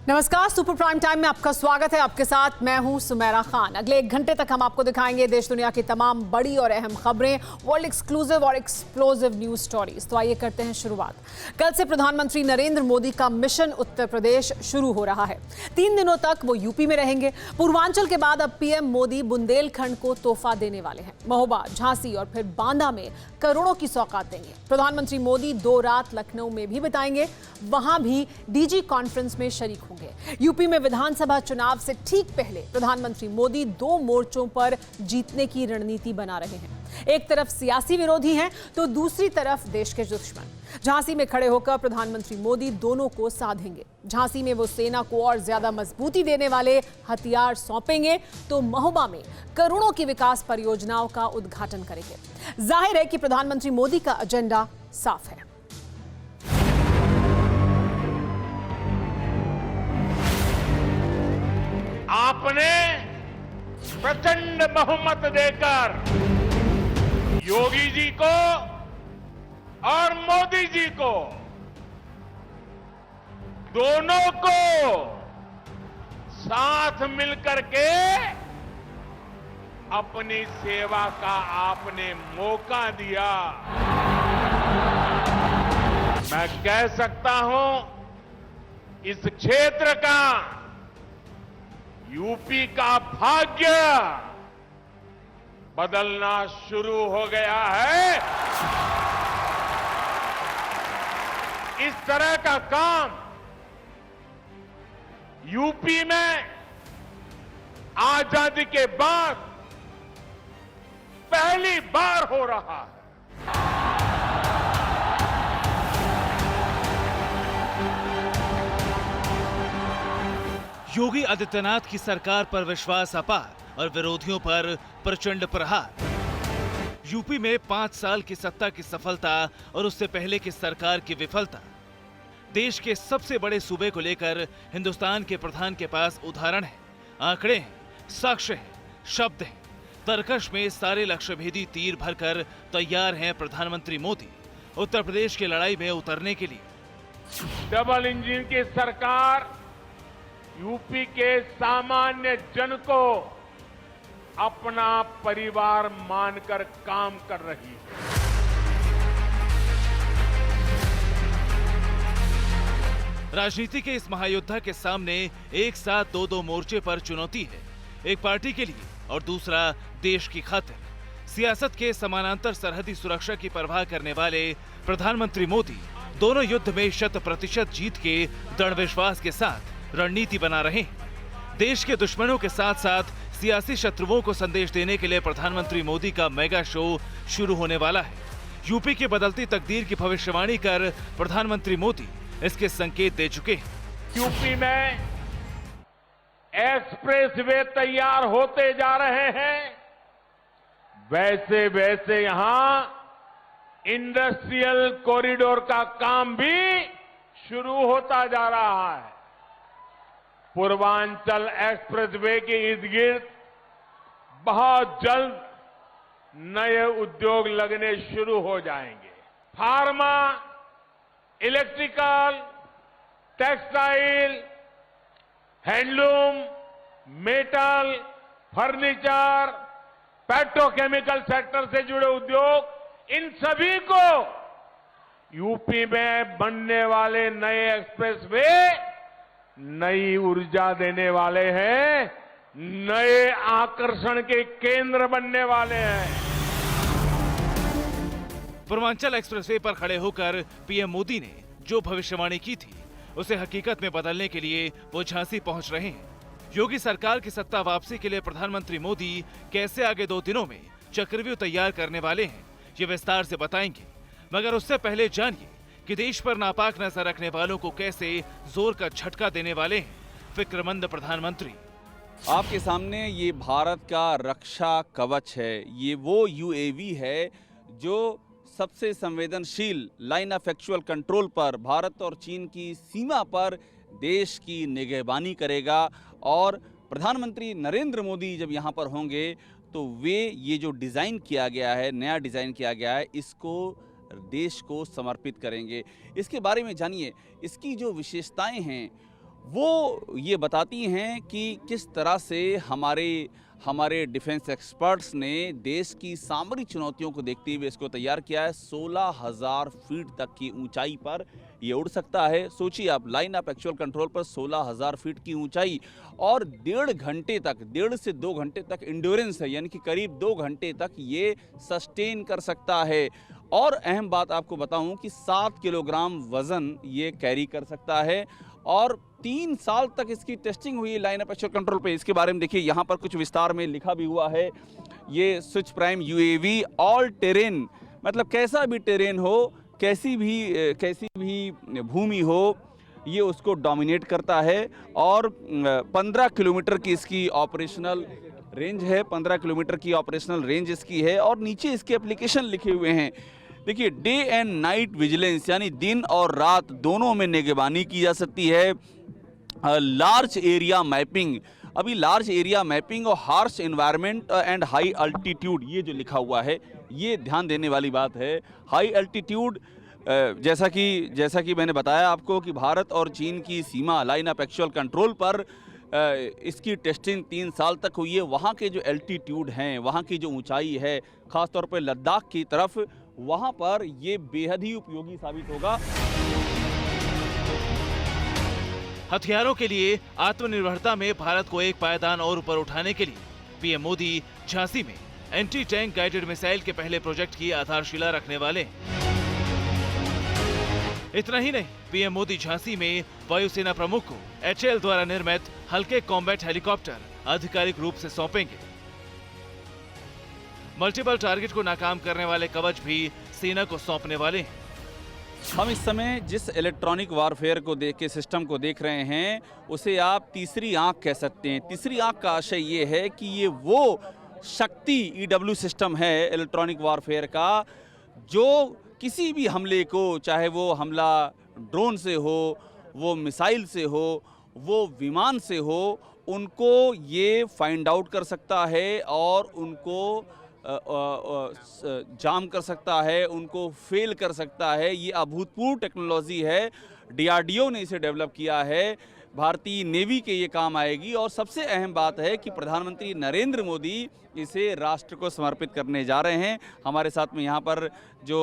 नमस्कार, super prime time में आपका स्वागत है। आपके साथ मैं हूं सुमेरा खान। अगले 1 घंटे तक हम आपको दिखाएंगे देश दुनिया की तमाम बड़ी और अहम खबरें, वर्ल्ड एक्सक्लूसिव और एक्सप्लोसिव न्यूज स्टोरीज। तो आइए करते हैं शुरुआत। कल से प्रधानमंत्री नरेंद्र मोदी का मिशन उत्तर प्रदेश शुरू हो रहा है। 3 दिनों तक वो यूपी में रहेंगे। पूर्वांचल के बाद अब पीएम मोदी बुंदेलखंड को तोहफा देने वाले हैं। महोबा, झांसी और फिर बांदा में करोड़ों की सौगात देंगे। प्रधानमंत्री मोदी 2 रात लखनऊ में भी बिताएंगे। वहां भी डीजी कॉन्फ्रेंस में शरीक होंगे। यूपी में विधानसभा चुनाव से ठीक पहले प्रधानमंत्री मोदी 2 मोर्चों पर जीतने की रणनीति बना रहे हैं। एक तरफ सियासी विरोधी हैं तो दूसरी तरफ देश के दुश्मन। झांसी में खड़े होकर प्रधानमंत्री मोदी दोनों को साधेंगे। झांसी में वो सेना को और ज्यादा मजबूती देने वाले हथियार सौंपेंगे तो महोबा में करोड़ों की विकास परियोजनाओं का उद्घाटन करेंगे। जाहिर है कि प्रधानमंत्री मोदी का एजेंडा साफ है। आपने प्रचंड बहुमत देकर योगी जी को और मोदी जी को दोनों को साथ मिलकर के अपनी सेवा का आपने मौका दिया। मैं कह सकता हूं इस क्षेत्र का, यूपी का भाग्य बदलना शुरू हो गया है। इस तरह का काम यूपी में आजादी के बाद पहली बार हो रहा है। योगी आदित्यनाथ की सरकार पर विश्वास अपार और विरोधियों पर प्रचंड प्रहार। यूपी में 5 साल की सत्ता की सफलता और उससे पहले की सरकार की विफलता। देश के सबसे बड़े सूबे को लेकर हिंदुस्तान के प्रधान के पास उदाहरण है, आंकड़े हैं, साक्ष्य हैं, शब्द हैं। तरकश में सारे लक्ष्यभेदी तीर भरकर तैयार हैं प्रधानमंत्री मोदी उत्तर प्रदेश की लड़ाई में उतरने के लिए। डबल इंजन की सरकार यूपी के सामान्य जन को अपना परिवार मानकर काम कर रही है। राजनीति के इस महायोद्धा के सामने एक साथ 2 मोर्चे पर चुनौती है, एक पार्टी के लिए और दूसरा देश की खातिर। सियासत के समानांतर सरहदी सुरक्षा की परवाह करने वाले प्रधानमंत्री मोदी दोनों युद्ध में 100% जीत के दृढ़ विश्वास के साथ रणनीति बना रहे हैं। देश के दुश्मनों के साथ साथ सियासी शत्रुओं को संदेश देने के लिए प्रधानमंत्री मोदी का मेगा शो शुरू होने वाला है। यूपी की बदलती तकदीर की भविष्यवाणी कर प्रधानमंत्री मोदी इसके संकेत दे चुके हैं। यूपी में एक्सप्रेसवे तैयार होते जा रहे हैं, वैसे वैसे यहां इंडस्ट्रियल कॉरिडोर का काम भी शुरू होता जा रहा है। पूर्वांचल एक्सप्रेसवे के इर्द गिर्द बहुत जल्द नए उद्योग लगने शुरू हो जाएंगे। Pharma, electrical, textile, handloom, metal, furniture, petrochemical sector से जुड़े उद्योग, इन सभी को यूपी में बनने वाले नए एक्सप्रेसवे नई ऊर्जा देने वाले हैं, नए आकर्षण के केंद्र बनने वाले हैं। पूर्वांचल एक्सप्रेसवे पर खड़े होकर पीएम मोदी ने जो भविष्यवाणी की थी उसे हकीकत में बदलने के लिए वो झांसी पहुंच रहे हैं। योगी सरकार की सत्ता वापसी के लिए प्रधानमंत्री मोदी कैसे आगे 2 दिनों में चक्रव्यूह तैयार करने वाले हैं, ये विस्तार से बताएंगे। मगर उससे पहले जानिए कि देश पर नापाक नजर रखने वालों को कैसे जोर का झटका देने वाले हैं फिक्रमंद प्रधानमंत्री। आपके सामने ये भारत का रक्षा कवच है। ये वो यूएवी है जो सबसे संवेदनशील लाइन ऑफ एक्चुअल कंट्रोल पर भारत और चीन की सीमा पर देश की निगहबानी करेगा। और प्रधानमंत्री नरेंद्र मोदी जब यहाँ पर होंगे तो वे ये जो डिज़ाइन किया गया है, नया डिज़ाइन किया गया है, इसको देश को समर्पित करेंगे। इसके बारे में जानिए, इसकी जो विशेषताएं हैं वो ये बताती हैं कि किस तरह से हमारे डिफेंस एक्सपर्ट्स ने देश की सामरिक चुनौतियों को देखते हुए इसको तैयार किया है। 16,000 फीट तक की ऊंचाई पर ये उड़ सकता है। सोचिए आप, लाइन ऑफ एक्चुअल कंट्रोल पर 16,000 फीट की ऊंचाई और 1.5 से 2 घंटे तक इंड्योरेंस है, यानी कि करीब 2 घंटे तक ये सस्टेन कर सकता है। और अहम बात आपको बताऊं कि 7 किलोग्राम वजन ये कैरी कर सकता है और 3 साल तक इसकी टेस्टिंग हुई लाइन ऑफ एक्चुअल कंट्रोल पे। इसके बारे में देखिए, यहाँ पर कुछ विस्तार में लिखा भी हुआ है। ये switch prime UAV all terrain, मतलब कैसा भी टेरेन हो, कैसी भी भूमि हो, ये उसको डोमिनेट करता है। और 15 किलोमीटर की इसकी ऑपरेशनल रेंज है, 15 किलोमीटर की ऑपरेशनल रेंज इसकी है। और नीचे इसके एप्लीकेशन लिखे हुए हैं। देखिए, डे एंड नाइट विजिलेंस, यानी दिन और रात दोनों में निगरानी की जा सकती है। लार्ज एरिया मैपिंग, अभी लार्ज एरिया मैपिंग और harsh environment and high altitude, ये जो लिखा हुआ है ये ध्यान देने वाली बात है। हाई अल्टीट्यूड, जैसा कि मैंने बताया आपको कि भारत और चीन की सीमा लाइन ऑफ एक्चुअल कंट्रोल पर इसकी टेस्टिंग 3 साल तक हुई है। वहाँ के जो एल्टीट्यूड हैं, वहाँ की जो ऊंचाई है, ख़ासतौर पर लद्दाख की तरफ, वहाँ पर ये बेहद ही उपयोगी साबित होगा। हथियारों के लिए आत्मनिर्भरता में भारत को एक पायदान और ऊपर उठाने के लिए पीएम मोदी झांसी में एंटी टैंक गाइडेड मिसाइल के पहले प्रोजेक्ट की आधारशिला रखने वाले हैं। इतना ही नहीं, पीएम मोदी झांसी में वायुसेना प्रमुख को HAL द्वारा निर्मित हल्के कॉम्बैट हेलीकॉप्टर आधिकारिक रूप से सौंपेंगे। मल्टीपल टारगेट को नाकाम करने वाले कवच भी सेना को सौंपने वाले हैं। हम इस समय जिस इलेक्ट्रॉनिक वारफेयर को देख के सिस्टम को देख रहे हैं, उसे आप तीसरी आंख कह सकते हैं। तीसरी आंख का आशय ये है कि ये वो शक्ति EW सिस्टम है इलेक्ट्रॉनिक वारफेयर का, जो किसी भी हमले को, चाहे वो हमला ड्रोन से हो, वो मिसाइल से हो, वो विमान से हो, उनको ये फाइंड आउट कर सकता है और उनको जाम कर सकता है, उनको फेल कर सकता है। ये अभूतपूर्व टेक्नोलॉजी है, DRDO ने इसे डेवलप किया है, भारतीय नेवी के ये काम आएगी। और सबसे अहम बात है कि प्रधानमंत्री नरेंद्र मोदी इसे राष्ट्र को समर्पित करने जा रहे हैं। हमारे साथ में यहाँ पर जो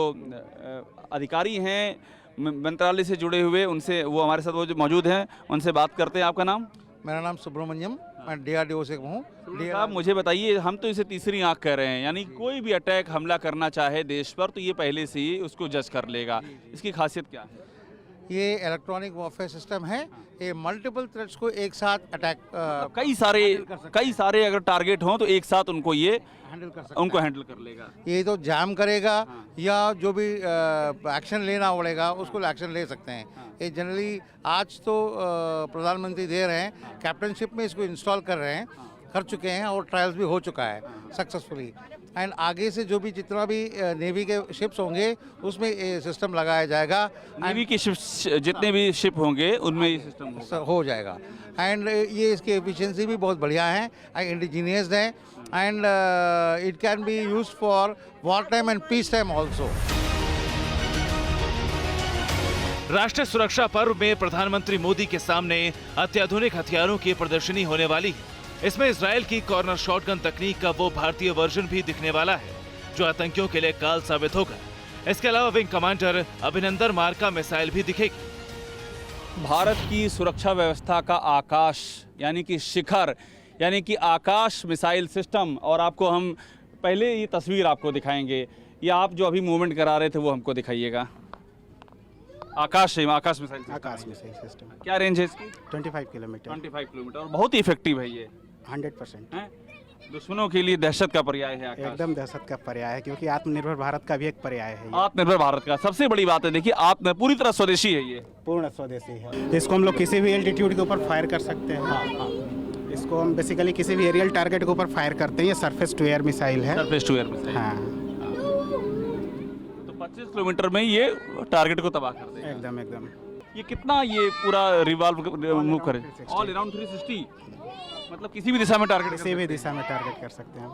अधिकारी हैं मंत्रालय से जुड़े हुए, उनसे वो हमारे साथ वो जो मौजूद हैं, उनसे बात करते हैं। आपका नाम? मेरा नाम सुब्रमण्यम, मैं DRDO से हूँ। आप मुझे बताइए, हम तो इसे तीसरी आंख कह रहे हैं, यानी कोई भी अटैक हमला करना चाहे देश पर तो ये पहले से ही उसको जज कर लेगा। इसकी खासियत क्या है? ये इलेक्ट्रॉनिक वॉरफेयर सिस्टम है, ये मल्टीपल थ्रेट्स को एक साथ अटैक कई सारे अगर टारगेट हों तो एक साथ उनको ये हैंडल कर सकता उनको है। हैंडल कर लेगा। ये तो जाम करेगा या जो भी एक्शन लेना पड़ेगा उसको एक्शन ले सकते हैं। ये जनरली आज तो प्रधानमंत्री दे रहे हैं, कैप्टनशिप में इसको इंस्टॉल कर चुके हैं और ट्रायल्स भी हो चुका है सक्सेसफुली। एंड आगे से जो भी जितना भी नेवी के शिप्स होंगे उसमें ये सिस्टम लगाया जाएगा। नेवी के शिप्स जितने भी शिप होंगे उनमें ये सिस्टम हो जाएगा। एंड ये इसकी एफिशिएंसी भी बहुत बढ़िया है, इंडिजीनियस है, and it can be used for war time and peace time also. राष्ट्रीय सुरक्षा पर्व में प्रधानमंत्री मोदी के सामने अत्याधुनिक हथियारों की प्रदर्शनी होने वाली है। इसमें इजराइल की कॉर्नर शॉटगन तकनीक का वो भारतीय वर्जन भी दिखने वाला है, जो आतंकियों के लिए काल साबित होगा। इसके अलावा विंग कमांडर अभिनंदन मार्का मिसाइल भी दिखेगी। भारत की सुरक्षा व्यवस्था का आकाश, यानी कि शिखर, यानी कि आकाश मिसाइल सिस्टम। और आपको हम पहले ये तस्वीर आपको दिखाएंगे, या आप जो अभी मूवमेंट करा रहे थे वो हमको दिखाइएगा। आकाश मिसाइल सिस्टम क्या रेंज है इसकी? 25 किलोमीटर। 25 किलोमीटर, और बहुत ही इफेक्टिव है ये। 100% हैं? दुश्मनों के लिए दहशत का पर्याय है आकाश। एकदम दहशत का पर्याय है, क्योंकि आत्मनिर्भर भारत का भी एक पर्याय है ये। आत्मनिर्भर भारत का सबसे बड़ी बात है, देखिए आप पूरी तरह स्वदेशी है ये। पूर्ण स्वदेशी है। इसको हम लोग किसी भी एल्टीट्यूड के ऊपर फायर कर सकते हैं। इसको हम बेसिकली किसी भी एरियल टारगेट के ऊपर फायर करते हैं। ये सरफेस टू एयर मिसाइल है। Surface to air missile. हाँ, तो 25 किलोमीटर में ये टारगेट को तबाह कर देगा। एकदम। ये कितना ये पूरा रिवॉल्व मूव करे? ऑल अराउंड 360, मतलब किसी भी दिशा में टारगेट, किसी भी दिशा में टारगेट कर सकते हैं।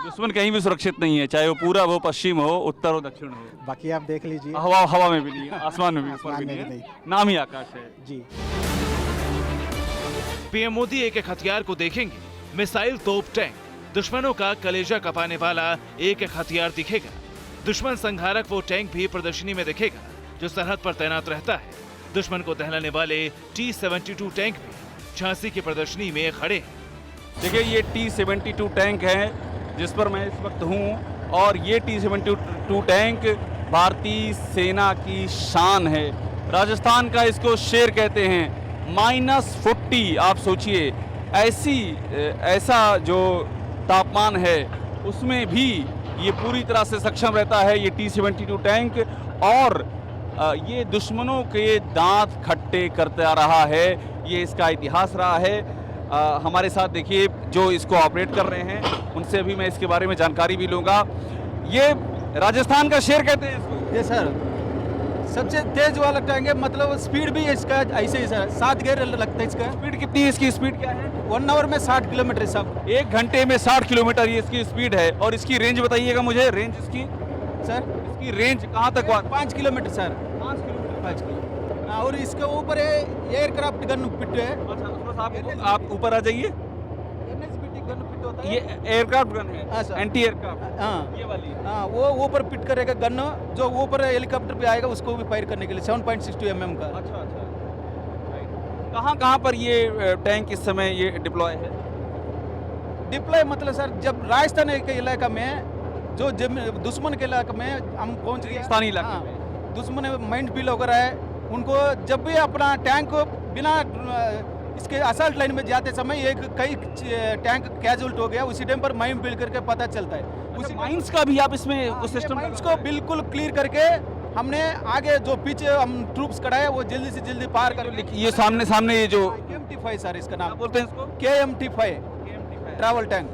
दुश्मन कहीं भी सुरक्षित नहीं है, चाहे वो पूरा हो, पश्चिम हो, उत्तर हो, दक्षिण हो। बाकी आप देख लीजिए, हवा में भी नहीं है, आसमान में भी आसमान में भी नहीं है। नहीं। नाम ही आकाश है जी। पीएम मोदी एक एक हथियार को देखेंगे, मिसाइल, तोप, टैंक। दुश्मनों का कलेजा कपाने वाला एक एक हथियार दिखेगा। दुश्मन संहारक वो टैंक भी प्रदर्शनी में दिखेगा जो सरहद पर तैनात रहता है। दुश्मन को दहलाने वाले T-72 टैंक भी झांसी की प्रदर्शनी में खड़े हैं। देखिए ये T-72 टैंक है जिस पर मैं इस वक्त हूँ, और ये T-72 टैंक भारतीय सेना की शान है। राजस्थान का इसको शेर कहते हैं। -40 आप सोचिए, ऐसा जो तापमान है उसमें भी ये पूरी तरह से सक्षम रहता है ये T-72 टैंक, और ये दुश्मनों के दांत खट्टे करता आ रहा है। ये इसका इतिहास रहा है। हमारे साथ देखिए जो इसको ऑपरेट कर रहे हैं, उनसे अभी मैं इसके बारे में जानकारी भी लूँगा। ये राजस्थान का शेर कहते हैं इसको। ये सर सबसे तेज वाला टैंक है, मतलब स्पीड भी इसका ऐसे ही सर 7 गियर लगता है इसका। स्पीड कितनी है इसकी? स्पीद क्या है? 1 आवर में 60 किलोमीटर सब। 1 घंटे में 60 किलोमीटर ये इसकी स्पीड है। और इसकी रेंज बताइएगा मुझे, रेंज इसकी सर। इसकी रेंज कहाँ तक? 5 किलोमीटर सर। 5 किलोमीटर। 5 किलोमीटर। और इसके ऊपर एयरक्राफ्ट गन पिट है। अच्छा, आप ऊपर आ जाइए। गन पिट होता है। ये एयरक्राफ्ट गन है। हाँ सर। Anti aircraft. हाँ ये वाली। हाँ, वो ऊपर पिट करेगा गन, जो ऊपर हेलीकॉप्टर पे आएगा उसको भी फायर करने के लिए 7.62 mm का। अच्छा अच्छा। कहाँ पर ये टैंक इस समय ये डिप्लॉय है? डिप्लॉय मतलब सर जब राजस्थान के इलाका में, जो दुश्मन के इलाके में हम पहुँच गए, स्थानीय इलाके हाँ, में दुश्मन माइंड बिल वगैरह है, उनको जब भी अपना टैंक बिना इसके असल्ट लाइन में जाते समय एक कई टैंक कैजुअल्ट हो गया, उसी टाइम पर माइन बिल करके पता चलता है। उसी माइंस का भी आप इसमें उस सिस्टम माइंस को बिल्कुल क्लियर करके हमने आगे जो पीछे हम ट्रूप्स खड़ा है वो जल्दी से जल्दी पार कर। ये सामने ये जो KMT-5 सर इसका नाम बोलते हैं इसको, KMT-5 ट्रैवल टैंक।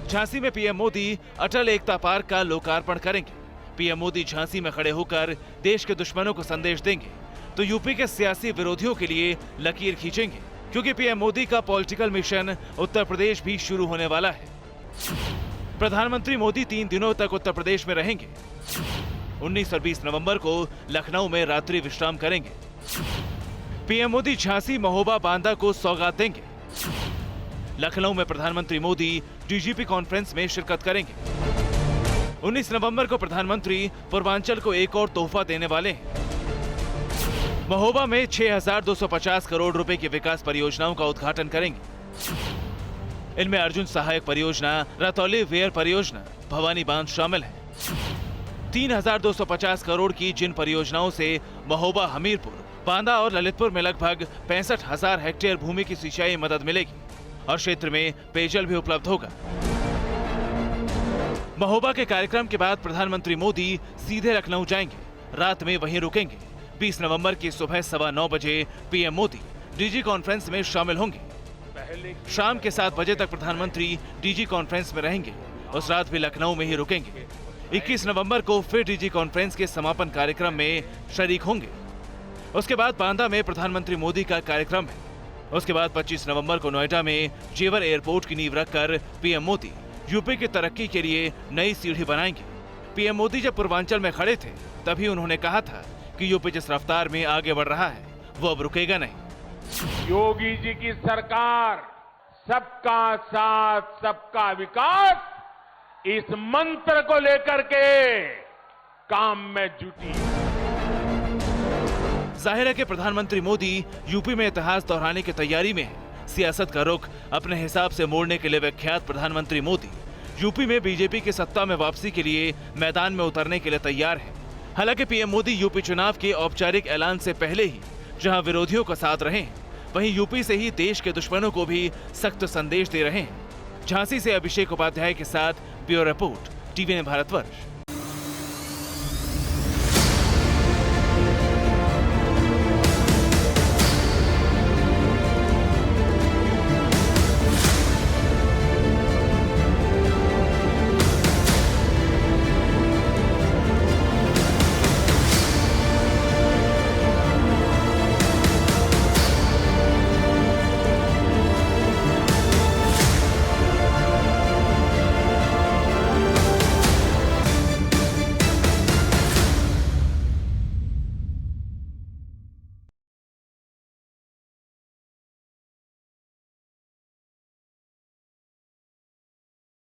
झांसी में पीएम मोदी अटल एकता पार्क का लोकार्पण करेंगे। पीएम मोदी झांसी में खड़े होकर देश के दुश्मनों को संदेश देंगे तो यूपी के सियासी विरोधियों के लिए लकीर खींचेंगे, क्योंकि पीएम मोदी का पॉलिटिकल मिशन उत्तर प्रदेश भी शुरू होने वाला है। प्रधानमंत्री मोदी 3 दिनों तक उत्तर प्रदेश में रहेंगे। 19 और 20 नवंबर को लखनऊ में रात्रि विश्राम करेंगे। पीएम मोदी झांसी, महोबा, बांदा को सौगात देंगे। लखनऊ में प्रधानमंत्री मोदी डीजीपी कॉन्फ्रेंस में शिरकत करेंगे। 19 नवंबर को प्रधानमंत्री पूर्वांचल को एक और तोहफा देने वाले हैं। महोबा में 6,250 करोड़ रुपए की विकास परियोजनाओं का उद्घाटन करेंगे। इनमें अर्जुन सहायक परियोजना, रतौली वेयर परियोजना, भवानी बांध शामिल है। 3,250 करोड़ की जिन परियोजनाओं से महोबा, हमीरपुर, बांदा और ललितपुर में लगभग 65,000 हेक्टेयर भूमि की सिंचाई मदद मिलेगी और क्षेत्र में पेयजल भी उपलब्ध होगा। महोबा के कार्यक्रम के बाद प्रधानमंत्री मोदी सीधे लखनऊ जाएंगे, रात में वहीं रुकेंगे। 20 नवंबर की सुबह 9:15 बजे पीएम मोदी डीजी कॉन्फ्रेंस में शामिल होंगे। शाम के 7 बजे तक प्रधानमंत्री डीजी कॉन्फ्रेंस में रहेंगे। उस रात भी लखनऊ में ही रुकेंगे। 21 नवंबर को फिर डीजी कॉन्फ्रेंस के समापन कार्यक्रम में शरीक होंगे। उसके बाद बांदा में प्रधानमंत्री मोदी का कार्यक्रम है। उसके बाद 25 नवंबर को नोएडा में जेवर एयरपोर्ट की नींव रखकर पीएम मोदी यूपी की तरक्की के लिए नई सीढ़ी बनाएंगे। पीएम मोदी जब पूर्वांचल में खड़े थे तभी उन्होंने कहा था कि यूपी जिस रफ्तार में आगे बढ़ रहा है वो अब रुकेगा नहीं। योगी जी की सरकार सबका साथ, सबका विकास, इस मंत्र को लेकर के काम में जुटी। जाहिर है कि प्रधानमंत्री मोदी यूपी में इतिहास दोहराने की तैयारी में है। सियासत का रुख अपने हिसाब से मोड़ने के लिए विख्यात प्रधानमंत्री मोदी यूपी में बीजेपी की सत्ता में वापसी के लिए मैदान में उतरने के लिए तैयार है। हालांकि पीएम मोदी यूपी चुनाव के औपचारिक ऐलान से पहले ही जहां विरोधियों का साथ रहे हैं, वहीं यूपी से ही देश के दुश्मनों को भी सख्त संदेश दे रहे हैं। झांसी से अभिषेक उपाध्याय के साथ ब्यूरो रिपोर्ट, टीवी भारतवर्ष।